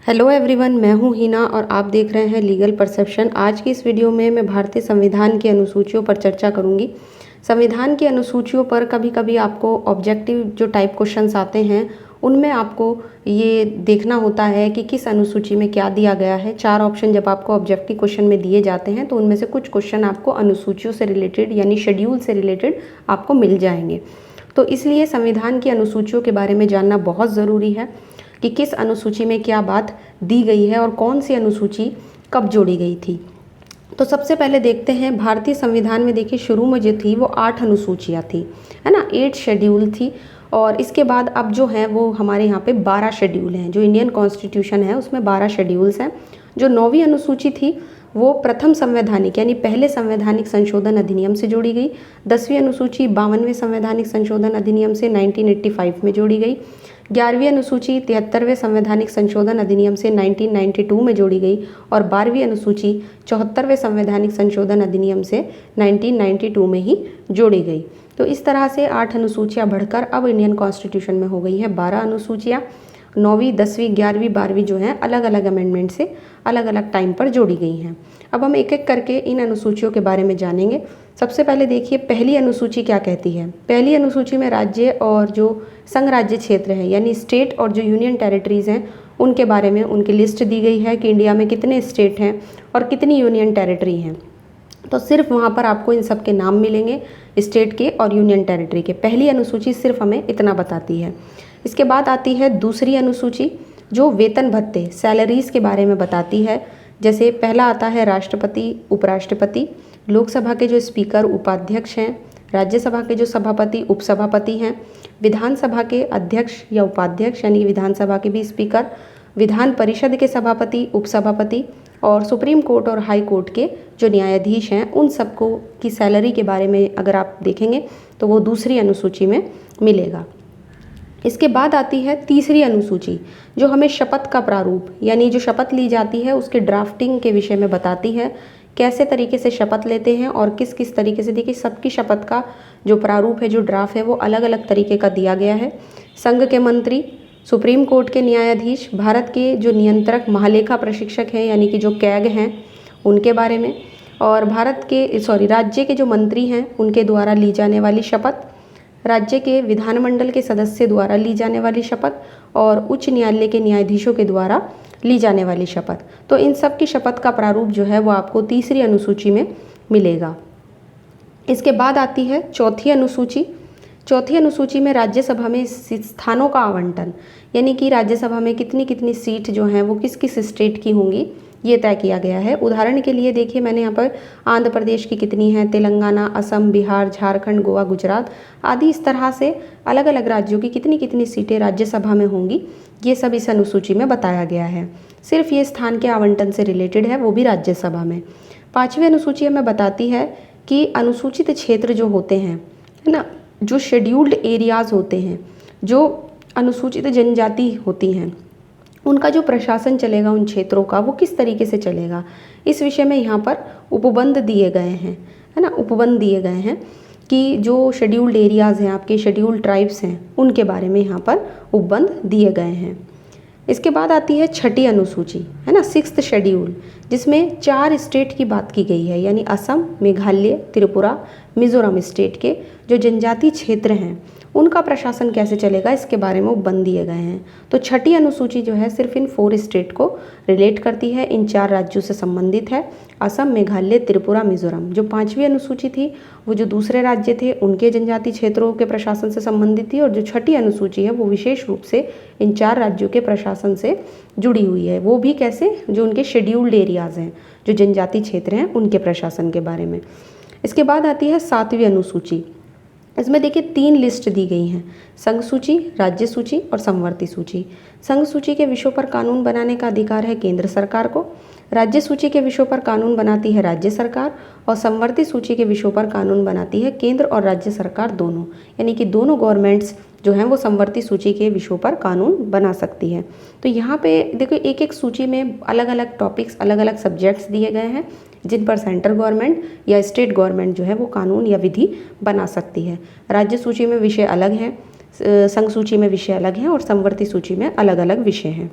Hello everyone, मैं हूं हिना और आप देख रहे हैं लीगल परसेप्शन। आज की इस वीडियो में मैं भारतीय संविधान की अनुसूचियों पर चर्चा करूंगी। संविधान की अनुसूचियों पर कभी कभी आपको ऑब्जेक्टिव जो टाइप क्वेश्चंस आते हैं उनमें आपको ये देखना होता है कि किस अनुसूची में क्या दिया गया है। 4 ऑप्शन जब आपको ऑब्जेक्टिव क्वेश्चन में दिए जाते हैं तो उनमें से कुछ क्वेश्चन आपको अनुसूचियों से रिलेटेड यानी शेड्यूल से रिलेटेड आपको मिल जाएंगे। तो इसलिए संविधान की अनुसूचियों के बारे में जानना बहुत ज़रूरी है कि किस अनुसूची में क्या बात दी गई है और कौन सी अनुसूची कब जोड़ी गई थी। तो सबसे पहले देखते हैं भारतीय संविधान में। देखिए, शुरू में जो थी वो 8 अनुसूचियाँ थी, है ना, 8 शेड्यूल थी। और इसके बाद अब जो हैं वो हमारे यहाँ पे 12 शेड्यूल हैं। जो इंडियन कॉन्स्टिट्यूशन है उसमें 12 शेड्यूल्स हैं। जो 9वीं अनुसूची थी वो प्रथम संवैधानिक यानी पहले संवैधानिक संशोधन अधिनियम से जोड़ी गई। 10वीं अनुसूची 52वें संवैधानिक संशोधन अधिनियम से 1985 में जोड़ी गई। 11वीं अनुसूची 73वें संवैधानिक संशोधन अधिनियम से 1992 में जोड़ी गई और 12वीं अनुसूची 74वें संवैधानिक संशोधन अधिनियम से 1992 में ही जोड़ी गई। तो इस तरह से 8 अनुसूचियाँ बढ़कर अब इंडियन कॉन्स्टिट्यूशन में हो गई हैं 12 अनुसूचियाँ। 9वीं, 10वीं, 11वीं, 12वीं जो हैं अलग अलग अमेंडमेंट से अलग अलग टाइम पर जोड़ी गई हैं। अब हम एक एक करके इन अनुसूचियों के बारे में जानेंगे। सबसे पहले देखिए, पहली अनुसूची क्या कहती है। पहली अनुसूची में राज्य और जो संघ राज्य क्षेत्र है यानी स्टेट और जो यूनियन टेरिटरीज़ हैं उनके बारे में उनकी लिस्ट दी गई है कि इंडिया में कितने स्टेट हैं और कितनी यूनियन टेरिटरी हैं। तो सिर्फ वहाँ पर आपको इन सब के नाम मिलेंगे, स्टेट के और यूनियन टेरिटरी के। पहली अनुसूची सिर्फ हमें इतना बताती है। इसके बाद आती है दूसरी अनुसूची जो वेतन भत्ते सैलरीज़ के बारे में बताती है। जैसे पहला आता है राष्ट्रपति, उपराष्ट्रपति, लोकसभा के जो स्पीकर उपाध्यक्ष हैं, राज्यसभा के जो सभापति उपसभापति हैं, विधानसभा के अध्यक्ष या उपाध्यक्ष यानी विधानसभा के भी स्पीकर, विधान परिषद के सभापति उपसभापति और सुप्रीम कोर्ट और हाई कोर्ट के जो न्यायाधीश हैं उन सबको की सैलरी के बारे में अगर आप देखेंगे तो वो दूसरी अनुसूची में मिलेगा। इसके बाद आती है तीसरी अनुसूची जो हमें शपथ का प्रारूप यानी जो शपथ ली जाती है उसके ड्राफ्टिंग के विषय में बताती है। कैसे तरीके से शपथ लेते हैं और किस किस तरीके से। देखिए, सबकी शपथ का जो प्रारूप है, जो ड्राफ्ट है, वो अलग अलग तरीके का दिया गया है। संघ के मंत्री, सुप्रीम कोर्ट के न्यायाधीश, भारत के जो नियंत्रक महालेखा प्रशिक्षक हैं यानी कि जो कैग हैं उनके बारे में, और राज्य के जो मंत्री हैं उनके द्वारा ली जाने वाली शपथ, राज्य के विधानमंडल के सदस्य द्वारा ली जाने वाली शपथ और उच्च न्यायालय के न्यायाधीशों के द्वारा ली जाने वाली शपथ। तो इन सब की शपथ का प्रारूप जो है वो आपको तीसरी अनुसूची में मिलेगा। इसके बाद आती है चौथी अनुसूची। चौथी अनुसूची में राज्यसभा में स्थानों का आवंटन यानी कि राज्यसभा में कितनी कितनी सीट जो हैं वो किस किस स्टेट की होंगी ये तय किया गया है। उदाहरण के लिए देखिए, मैंने यहाँ पर आंध्र प्रदेश की कितनी है, तेलंगाना, असम, बिहार, झारखंड, गोवा, गुजरात आदि इस तरह से अलग अलग राज्यों की कितनी कितनी सीटें राज्यसभा में होंगी ये सब इस अनुसूची में बताया गया है। सिर्फ ये स्थान के आवंटन से रिलेटेड है, वो भी राज्यसभा में। 5वीं अनुसूची हमें बताती है कि अनुसूचित क्षेत्र जो होते हैं, है ना, जो शेड्यूल्ड एरियाज़ होते हैं, जो अनुसूचित जनजाति होती हैं, उनका जो प्रशासन चलेगा उन क्षेत्रों का वो किस तरीके से चलेगा, इस विषय में यहाँ पर उपबंध दिए गए हैं, है ना, उपबंध दिए गए हैं कि जो शेड्यूल्ड एरियाज़ हैं, आपके शेड्यूल्ड ट्राइब्स हैं, उनके बारे में यहाँ पर उपबंध दिए गए हैं। इसके बाद आती है छठी अनुसूची, है ना, 6th शेड्यूल, जिसमें 4 स्टेट की बात की गई है यानी असम, मेघालय, त्रिपुरा, मिजोरम स्टेट के जो जनजातीय क्षेत्र हैं उनका प्रशासन कैसे चलेगा इसके बारे में उपबंध दिए गए हैं। तो छठी अनुसूची जो है सिर्फ इन 4 स्टेट को रिलेट करती है, इन 4 राज्यों से संबंधित है, असम, मेघालय, त्रिपुरा, मिजोरम। जो 5वीं अनुसूची थी वो जो दूसरे राज्य थे उनके जनजातीय क्षेत्रों के प्रशासन से संबंधित थी, और जो छठी अनुसूची है वो विशेष रूप से इन 4 राज्यों के प्रशासन से जुड़ी हुई है। वो भी कैसे, जो उनके शेड्यूल्ड एरियाज़ हैं, जो जनजातीय क्षेत्र हैं, उनके प्रशासन के बारे में। इसके बाद आती है 7वीं अनुसूची। इसमें देखिए 3 लिस्ट दी गई हैं, संघ सूची, राज्य सूची और समवर्ती सूची। संघ सूची के विषयों पर कानून बनाने का अधिकार है केंद्र सरकार को, राज्य सूची के विषयों पर कानून बनाती है राज्य सरकार, और समवर्ती सूची के विषयों पर कानून बनाती है केंद्र और राज्य सरकार दोनों, यानी कि दोनों गवर्नमेंट्स जो हैं वो समवर्ती सूची के विषयों पर कानून बना सकती है। तो यहाँ पे देखो एक एक सूची में अलग अलग टॉपिक्स, अलग अलग सब्जेक्ट्स दिए गए हैं जिन पर सेंट्रल गवर्नमेंट या स्टेट गवर्नमेंट जो है वो कानून या विधि बना सकती है। राज्य सूची में विषय अलग हैं, संघ सूची में विषय अलग हैं और समवर्ती सूची में अलग अलग विषय हैं।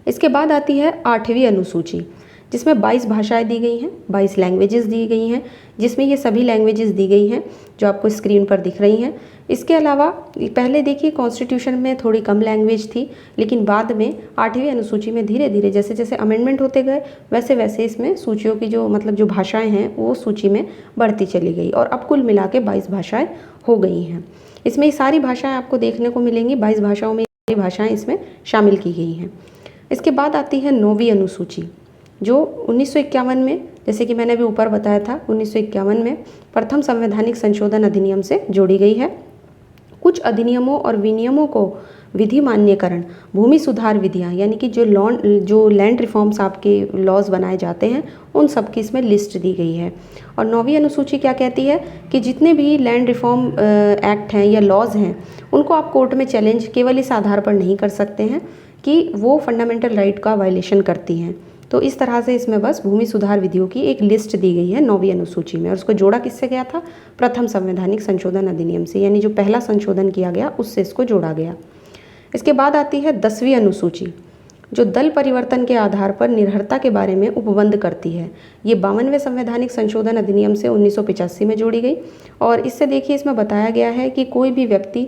इसके बाद आती है 8वीं अनुसूची, जिसमें 22 भाषाएं दी गई हैं, 22 लैंग्वेजेस दी गई हैं, जिसमें ये सभी लैंग्वेजेस दी गई हैं जो आपको स्क्रीन पर दिख रही हैं। इसके अलावा पहले देखिए कॉन्स्टिट्यूशन में थोड़ी कम लैंग्वेज थी, लेकिन बाद में 8वीं अनुसूची में धीरे धीरे जैसे जैसे अमेंडमेंट होते गए वैसे वैसे इसमें सूचियों की जो भाषाएं हैं वो सूची में बढ़ती चली गई और अब कुल मिला के 22 भाषाएं हो गई हैं। इसमें ये सारी भाषाएं आपको देखने को मिलेंगी, 22 भाषाओं में सारी भाषाएं इसमें शामिल की गई हैं। इसके बाद आती है 9वीं अनुसूची, जो 1951 में, जैसे कि मैंने अभी ऊपर बताया था, 1951 में प्रथम संवैधानिक संशोधन अधिनियम से जोड़ी गई है। कुछ अधिनियमों और विनियमों को विधि मान्यकरण, भूमि सुधार विधियाँ, यानी कि जो लैंड रिफॉर्म्स आपके लॉज बनाए जाते हैं उन सब की इसमें लिस्ट दी गई है। और 9वीं अनुसूची क्या कहती है कि जितने भी लैंड रिफॉर्म एक्ट हैं या लॉज हैं उनको आप कोर्ट में चैलेंज केवल इस आधार पर नहीं कर सकते हैं कि वो फंडामेंटल राइट का वायलेशन करती हैं। तो इस तरह से इसमें बस भूमि सुधार विधियों की एक लिस्ट दी गई है 9वीं अनुसूची में, और उसको जोड़ा किससे गया था? प्रथम संवैधानिक संशोधन अधिनियम से, यानी जो पहला संशोधन किया गया उससे इसको जोड़ा गया। इसके बाद आती है 10वीं अनुसूची, जो दल परिवर्तन के आधार पर निर्भरता के बारे में उपबंध करती है। ये 52वें संवैधानिक संशोधन अधिनियम से 1985 में जोड़ी गई। और इससे देखिए इसमें बताया गया है कि कोई भी व्यक्ति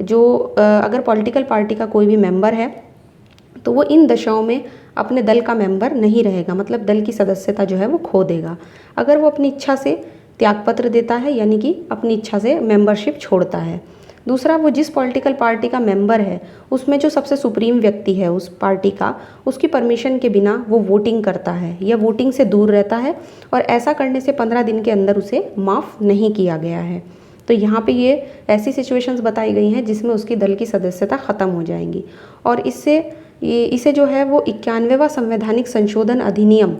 जो अगर पॉलिटिकल पार्टी का कोई भी मेंबर है तो वो इन दशाओं में अपने दल का मेंबर नहीं रहेगा, मतलब दल की सदस्यता जो है वो खो देगा। अगर वो अपनी इच्छा से त्यागपत्र देता है, यानी कि अपनी इच्छा से मेंबरशिप छोड़ता है। दूसरा, वो जिस पॉलिटिकल पार्टी का मेंबर है उसमें जो सबसे सुप्रीम व्यक्ति है उस पार्टी का, उसकी परमिशन के बिना वो वोटिंग करता है या वोटिंग से दूर रहता है, और ऐसा करने से 15 दिन के अंदर उसे माफ़ नहीं किया गया है। तो यहाँ पे ये ऐसी सिचुएशंस बताई गई हैं जिसमें उसकी दल की सदस्यता ख़त्म हो जाएंगी। और इसे जो है वो 91वां संवैधानिक संशोधन अधिनियम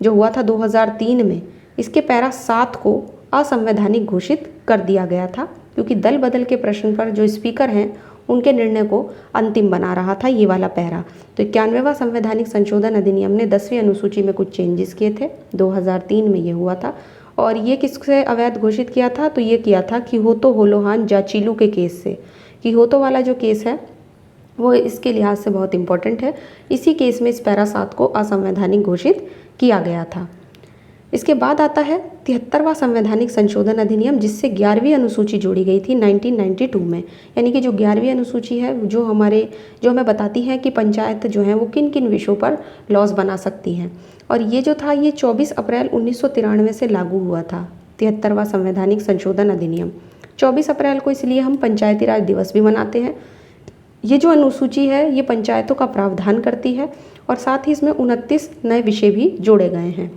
जो हुआ था 2003 में, इसके पैरा 7 को असंवैधानिक घोषित कर दिया गया था, क्योंकि दल बदल के प्रश्न पर जो स्पीकर हैं उनके निर्णय को अंतिम बना रहा था ये वाला पैरा। तो 91वां संवैधानिक संशोधन अधिनियम ने 10वीं अनुसूची में कुछ चेंजेस किए थे, 2003 में ये हुआ था। और ये किससे अवैध घोषित किया था? तो ये किया था किहोतो होलोहान जाचिलू के केस से। किहोतो वाला जो केस है वो इसके लिहाज से बहुत इंपॉर्टेंट है। इसी केस में इस पैरा 7 को असंवैधानिक घोषित किया गया था। इसके बाद आता है 73वां संवैधानिक संशोधन अधिनियम, जिससे 11वीं अनुसूची जोड़ी गई थी 1992 में। यानी कि जो 11वीं अनुसूची है जो हमें बताती है कि पंचायत जो है वो किन किन विषयों पर लॉज बना सकती हैं। और ये जो था ये 24 अप्रैल 1993 से लागू हुआ था, 73वां संवैधानिक संशोधन अधिनियम। 24 अप्रैल को इसलिए हम पंचायती राज दिवस भी मनाते हैं। ये जो अनुसूची है ये पंचायतों का प्रावधान करती है और साथ ही इसमें 29 नए विषय भी जोड़े गए हैं।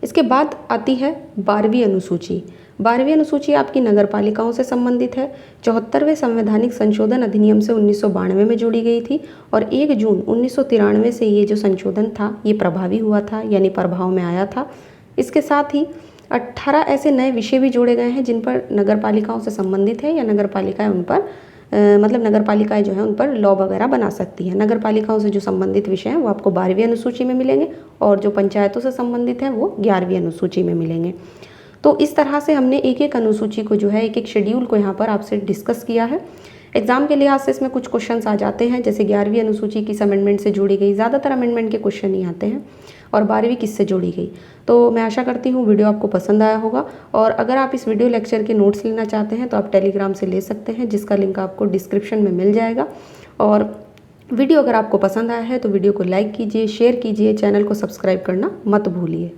इसके बाद आती है 12वीं अनुसूची। 12वीं अनुसूची आपकी नगर पालिकाओं से संबंधित है। 74वें संवैधानिक संशोधन अधिनियम से 1992 में जोड़ी गई थी और 1 जून 1993 से ये जो संशोधन था ये प्रभावी हुआ था, यानी प्रभाव में आया था। इसके साथ ही 18 ऐसे नए विषय भी जोड़े गए हैं जिन पर नगर पालिकाओं से संबंधित है या नगर पालिकाएँ उन पर नगर पालिकाएँ जो हैं उन पर लॉ वगैरह बना सकती हैं। नगर पालिकाओं से जो संबंधित विषय हैं वो आपको 12वीं अनुसूची में मिलेंगे और जो पंचायतों से संबंधित हैं वो 11वीं अनुसूची में मिलेंगे। तो इस तरह से हमने एक एक अनुसूची को जो है एक एक शेड्यूल को यहाँ पर आपसे डिस्कस किया है। एग्जाम के लिहाज से इसमें कुछ क्वेश्चंस आ जाते हैं, जैसे 11वीं अनुसूची किस अमेंडमेंट से जोड़ी गई, ज़्यादातर अमेंडमेंट के क्वेश्चन ही आते हैं, और 12वीं किससे जोड़ी गई। तो मैं आशा करती हूँ वीडियो आपको पसंद आया होगा, और अगर आप इस वीडियो लेक्चर के नोट्स लेना चाहते हैं तो आप टेलीग्राम से ले सकते हैं, जिसका लिंक आपको डिस्क्रिप्शन में मिल जाएगा। और वीडियो अगर आपको पसंद आया है तो वीडियो को लाइक कीजिए, शेयर कीजिए, चैनल को सब्सक्राइब करना मत भूलिए।